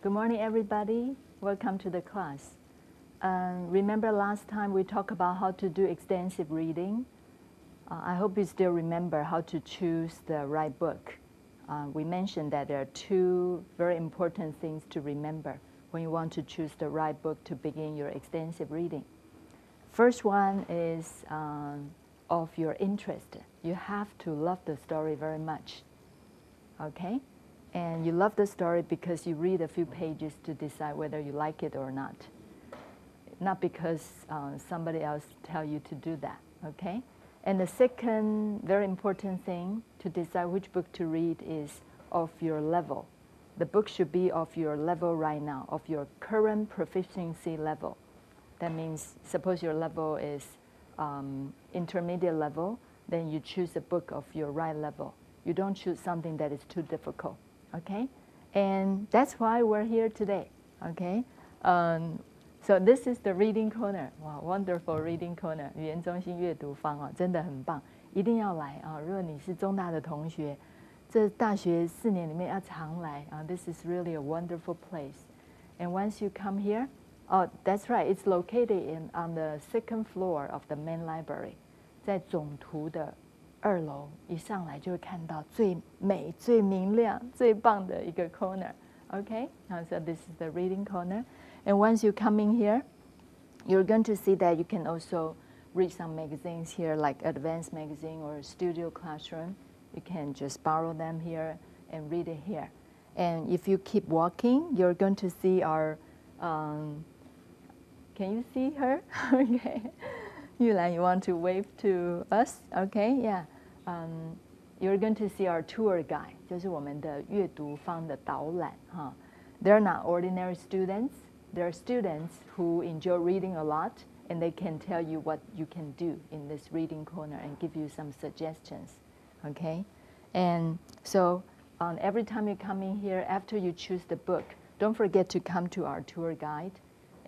Good morning, everybody. Welcome to the class. Remember last time we talked about how to do extensive reading? I hope you still remember how to choose the right book. We mentioned that there are two very important things to remember when you want to choose the right book to begin your extensive reading. First one is of your interest. You have to love the story very much, okay? And you love the story because you read a few pages to decide whether you like it or not. Not because somebody else tell you to do that, okay? And the second very important thing to decide which book to read is of your level. The book should be of your level right now, of your current proficiency level. That means, suppose your level is intermediate level, then you choose a book of your right level. You don't choose something that is too difficult, okay? And that's why we're here today, okay? So this is the reading corner. Wow, wonderful reading corner. 语言中心阅读坊真的很棒，一定要来如果你是中大的同学，这大学4年里面要常来This is really a wonderful place. And once you come here, oh, that's right. It's located on the second floor of the main library. 在总图的2楼，一上来就会看到最美、最明亮、最棒的一个 corner. Okay, so this is the reading corner. And once you come in here, you're going to see that you can also read some magazines here, like Advanced Magazine or Studio Classroom. You can just borrow them here and read it here. And if you keep walking, you're going to see our, can you see her? Okay. Yulan, you want to wave to us? Okay, yeah. You're going to see our tour guide, 就是我们的阅读坊的导览They're not ordinary students. They're students who enjoy reading a lot, and they can tell you what you can do in this reading corner and give you some suggestions, okay? And so every time you come in here, after you choose the book, don't forget to come to our tour guide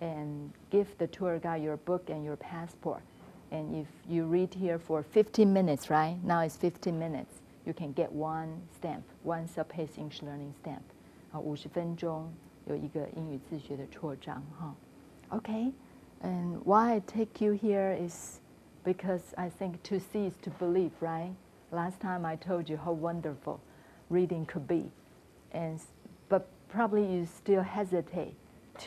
and give the tour guide your book and your passport. And if you read here for 15 minutes, right? Now it's 15 minutes. You can get one stamp, one self-paced English learning stamp. 50分钟有一个英语自学的戳章Okay, and why I take you here is because I think to see is to believe, right? Last time I told you how wonderful reading could be, but probably you still hesitate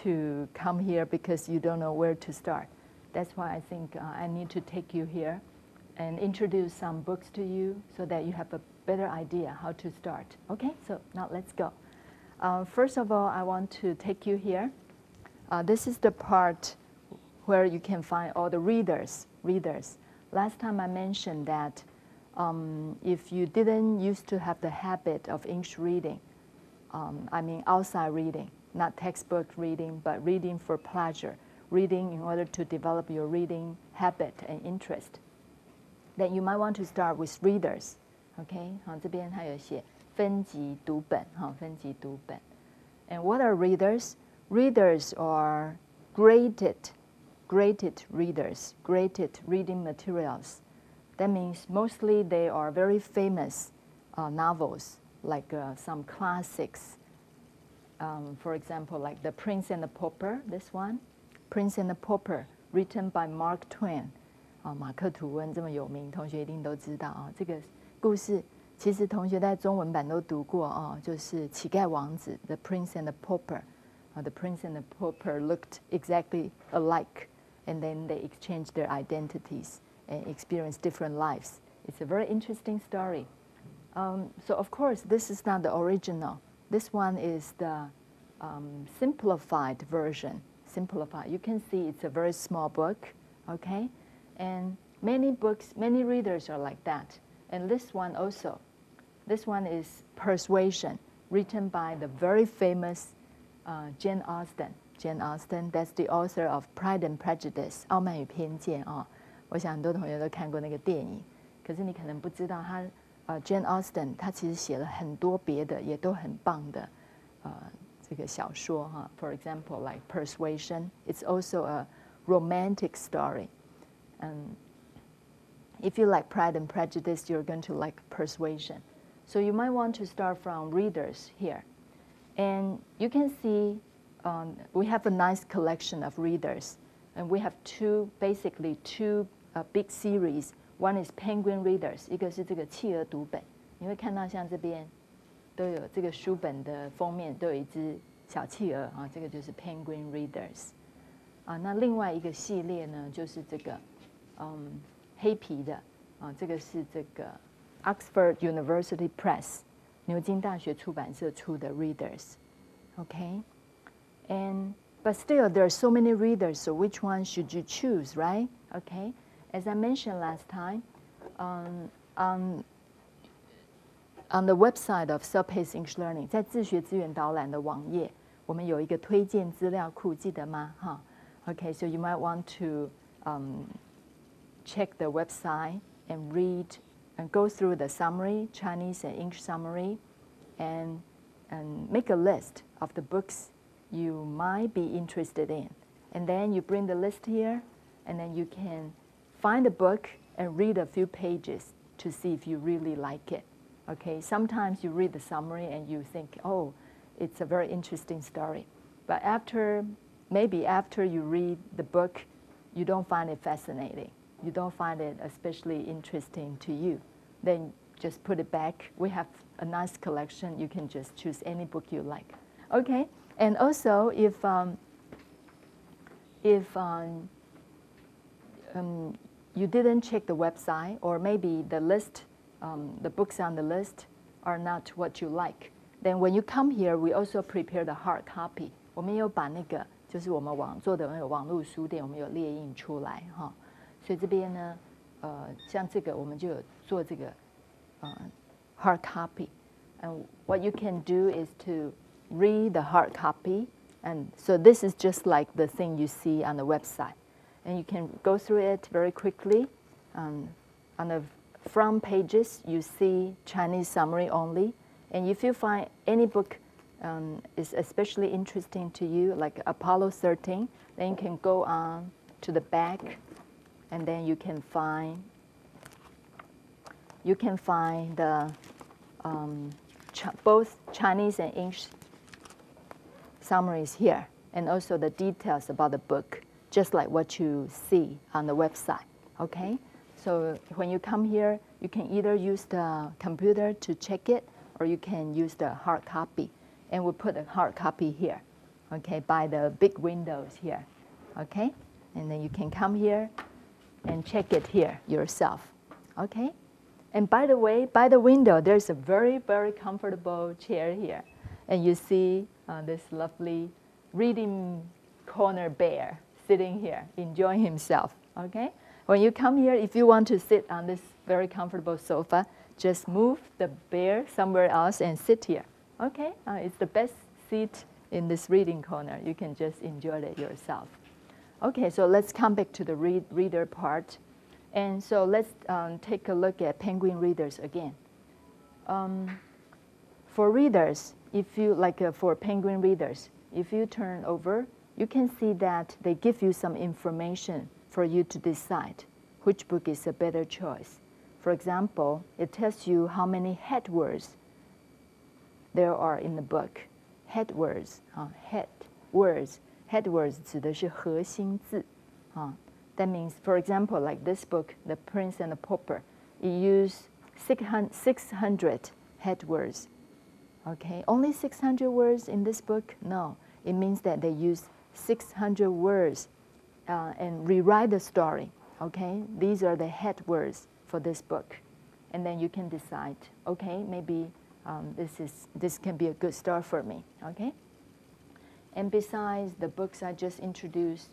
to come here because you don't know where to start. That's why I think I need to take you here and introduce some books to you so that you have a better idea how to start. Okay, so now let's go. First of all, I want to take you here. This is the part where you can find all the readers. Last time I mentioned that if you didn't used to have the habit of English reading, I mean outside reading, not textbook reading, but reading for pleasure, reading in order to develop your reading habit and interest, then you might want to start with readers. Okay, 这边它有写分级读本分级读本 And what are readers? Readers are graded readers, graded reading materials. That means mostly they are very famous novels, like some classics. For example, like The Prince and the Pauper, this one. Prince and the Pauper, written by Mark Twain. 马克·吐温这么有名，同学一定都知道这个故事其实同学在中文版都读过就是《乞丐王子》The Prince and the Pauper. The Prince and the Pauper looked exactly alike, and then they exchanged their identities and experienced different lives. It's a very interesting story. So of course, this is not the original. This one is the simplified version. Simplified. You can see it's a very small book, okay? And many books, many readers are like that. And this one also. This one is Persuasion, written by the very famous Jane Austen. Jane Austen, that's the author of Pride and Prejudice, 傲慢与偏见我想很多同学都看过那个电影，可是你可能不知道Jane Austen 她其实写了很多别的也都很棒的这个小说For example, like Persuasion, it's also a romantic story. And if you like Pride and Prejudice, you're going to like Persuasion. So you might want to start from readers here. And you can see we have a nice collection of readers. And we have basically two big series. One is Penguin Readers, 一个是这个企鹅读本。你会看到像这边都有这个书本的封面都有一只小企鹅啊，这个就是 Penguin Readers。那另外一个系列呢，就是这个黑皮的这个是这个 Oxford University Press 牛津大学出版社出的 Readers。Okay, but still there are so many readers, so which one should you choose, right? Okay, as I mentioned last time, on the website of Self-Paced English Learning, 在自学资源导览的网页，我们有一个推荐资料库，记得吗？哈 ，Okay, so you might want to check the website and read and go through the summary, Chinese and English summary, and make a list of the books you might be interested in. And then you bring the list here, and then you can find a book and read a few pages to see if you really like it. Okay, sometimes you read the summary and you think, oh, it's a very interesting story. But maybe after you read the book, you don't find it fascinating. You don't find it especially interesting to you. Then just put it back. We have a nice collection. You can just choose any book you like. Okay, and also if you didn't check the website, or maybe the list, the books on the list are not what you like, then when you come here, we also prepare the hard copy. 我们有把那个就是我们做的那个网络书店，我们有列印出来哈。所以这边呢，像这个我们就有做这个hard copy. And what you can do is to read the hard copy. And so this is just like the thing you see on the website. And you can go through it very quickly. On the front pages, you see Chinese summary only. And if you find any book is especially interesting to you, like Apollo 13, then you can go on to the back, and then you can find the both Chinese and English summaries here, and also the details about the book, just like what you see on the website. Okay, so when you come here, you can either use the computer to check it, or you can use the hard copy. And we'll put a hard copy here, okay, by the big windows here, okay? And then you can come here and check it here yourself, okay? And by the way, by the window, there's a very, very comfortable chair here. And you see this lovely reading corner bear sitting here, enjoying himself, okay? When you come here, if you want to sit on this very comfortable sofa, just move the bear somewhere else and sit here. Okay, it's the best seat in this reading corner. You can just enjoy it yourself. Okay, so let's come back to the reader part. And so let's take a look at Penguin Readers again. For readers, if you for Penguin Readers, if you turn over, you can see that they give you some information for you to decide which book is a better choice. For example, it tells you how many head words there are in the book. Head words, head words 指的是核心字 That means, for example, like this book, The Prince and the Pauper, it used 600 head words. Okay, only 600 words in this book? No, it means that they use 600 words and rewrite the story. Okay, these are the head words for this book. And then you can decide, okay, maybe this can be a good start for me, okay? And besides the books I just introduced,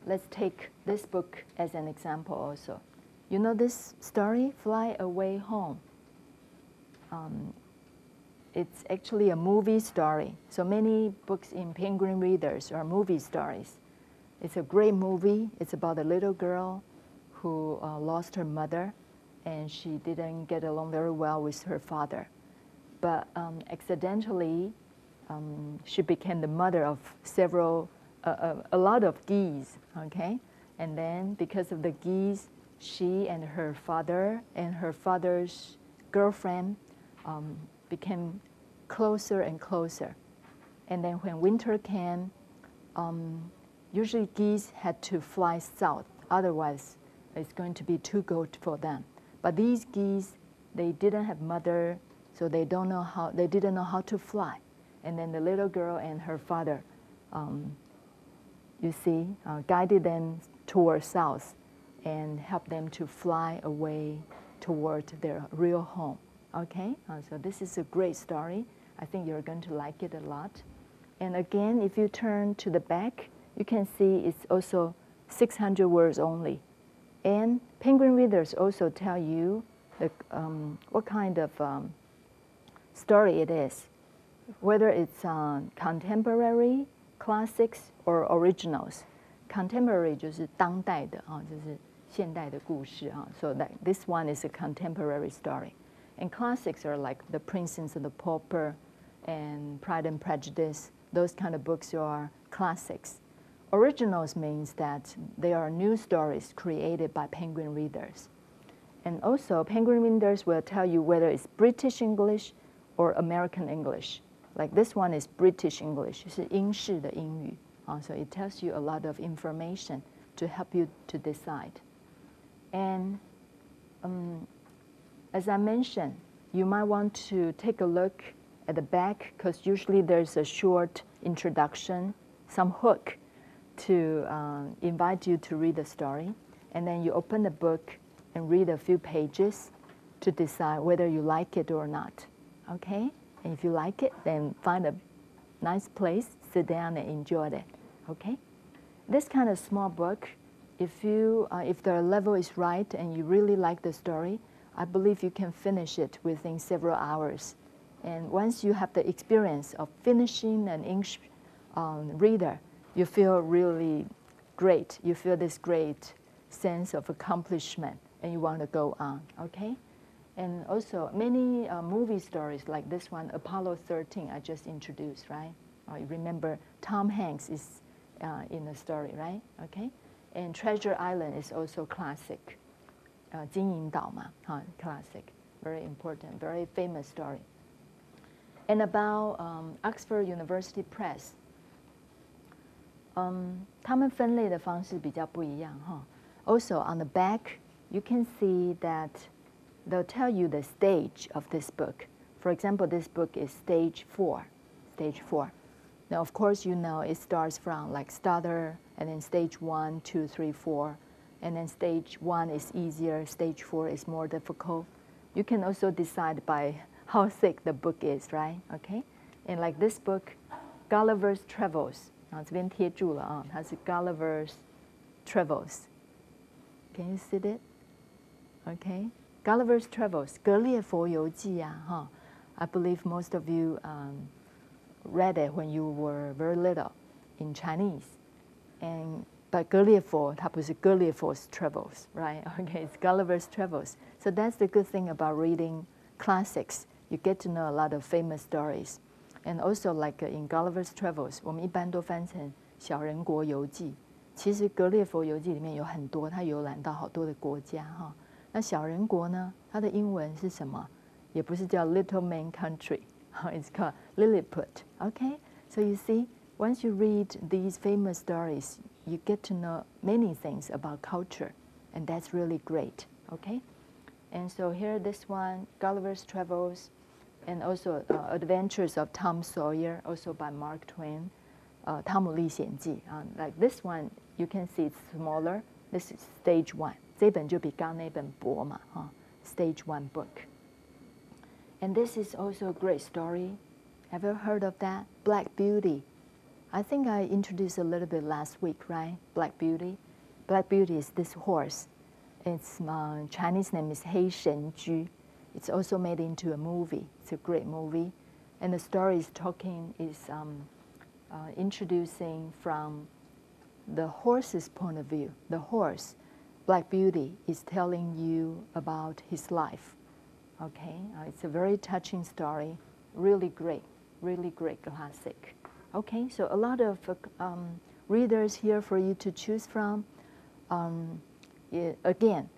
let's take this book as an example also. You know this story, Fly Away Home? It's actually a movie story. So many books in Penguin Readers are movie stories. It's a great movie. It's about a little girl who lost her mother, and she didn't get along very well with her father. But accidentally, she became the mother of a lot of geese, okay? And then because of the geese, she and her father and her father's girlfriend became closer and closer. And then when winter came, usually geese had to fly south. Otherwise, it's going to be too cold for them. But these geese, they didn't have mother, so they didn't know how to fly. And then the little girl and her father, you see, guided them towards south and helped them to fly away toward their real home. Okay, so this is a great story. I think you're going to like it a lot. And again, if you turn to the back, you can see it's also 600 words only. And Penguin readers also tell you what kind of story it is, whether it's contemporary, classics, or originals. Contemporary 就是当代的啊，就是现代的故事啊。So that this one is a contemporary story. And classics are like The Princess and the Pauper and Pride and Prejudice. Those kind of books are classics. Originals means that they are new stories created by Penguin readers. And also, Penguin readers will tell you whether it's British English or American English. Like this one is British English, 是英式的英语. So it tells you a lot of information to help you to decide. And as I mentioned, you might want to take a look at the back because usually there's a short introduction, some hook to invite you to read the story. And then you open the book and read a few pages to decide whether you like it or not. Okay? And if you like it, then find a nice place, sit down and enjoy it. Okay? This kind of small book, if the level is right and you really like the story, I believe you can finish it within several hours. And once you have the experience of finishing an English reader, you feel really great. You feel this great sense of accomplishment, and you want to go on, okay? And also, many movie stories like this one, Apollo 13, I just introduced, right? You remember Tom Hanks is in the story, right? Okay? And Treasure Island is also classic. 金银岛嘛, classic, very important, very famous story. And about Oxford University Press, 他们分类的方式比较不一样哈。Also on the back, you can see that they'll tell you the stage of this book. For example, this book is stage 4. Stage 4. Now, of course, you know it starts from like starter, and then stage 1, 2, 3, 4. And then stage 1 is easier, stage 4 is more difficult. You can also decide by how thick the book is, right? Okay? And like this book, Gulliver's Travels. 这边贴住了啊，它是 Gulliver's Travels. Can you see it? Okay? Gulliver's Travels, 格列佛游记啊，哈。I believe most of you read it when you were very little in Chinese. But 格列佛它不是格列佛's Travels, right? Okay, it's Gulliver's Travels. So that's the good thing about reading classics. You get to know a lot of famous stories. And also like in Gulliver's Travels, 我们一般都翻成小人国游记。其实格列佛游记里面有很多，它游览到好多的国家哈。那小人国呢，它的英文是什么？也不是叫 Little Man Country, it's called Lilliput. Okay, so you see, once you read these famous stories, you get to know many things about culture, and that's really great. Okay, and so here this one, Gulliver's Travels. And also Adventures of Tom Sawyer, also by Mark Twain, 汤姆历险记 like this one, you can see it's smaller. This is stage 1. 这本就比刚那本薄嘛 stage 1 book. And this is also a great story. Have you heard of that? Black Beauty. I think I introduced a little bit last week, right? Black Beauty. Black Beauty is this horse. Its Chinese name is 黑神驹. It's also made into a movie. It's a great movie. And the story is introducing from the horse's point of view. The horse, Black Beauty, is telling you about his life. Okay, it's a very touching story. Really great classic. Okay, so a lot of readers here for you to choose from. Again,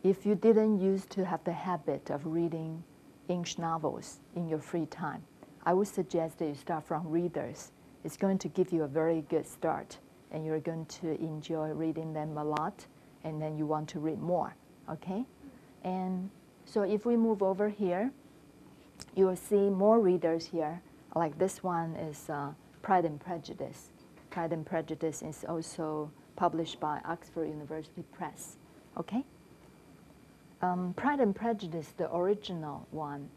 if you didn't used to have the habit of reading English novels in your free time, I would suggest that you start from readers. It's going to give you a very good start, and you're going to enjoy reading them a lot, and then you want to read more, okay? And so if we move over here, you will see more readers here. Like this one is Pride and Prejudice. Pride and Prejudice is also published by Oxford University Press, okay? Pride and Prejudice, the original one,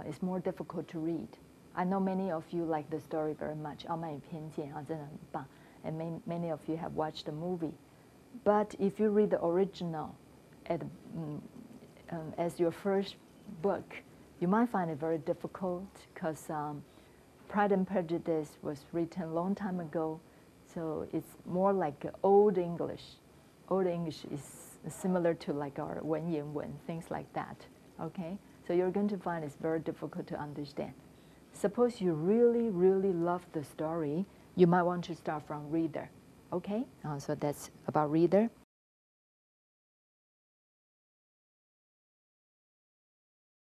is more difficult to read. I know many of you like the story very much. 傲慢与偏见啊，真的很棒. And many of you have watched the movie. But if you read the original as your first book, you might find it very difficult because Pride and Prejudice was written a long time ago, so it's more like Old English. Old English is similar to like our 文言文, things like that, okay? So you're going to find it's very difficult to understand. Suppose you really, really love the story, you might want to start from reader, okay? So that's about reader.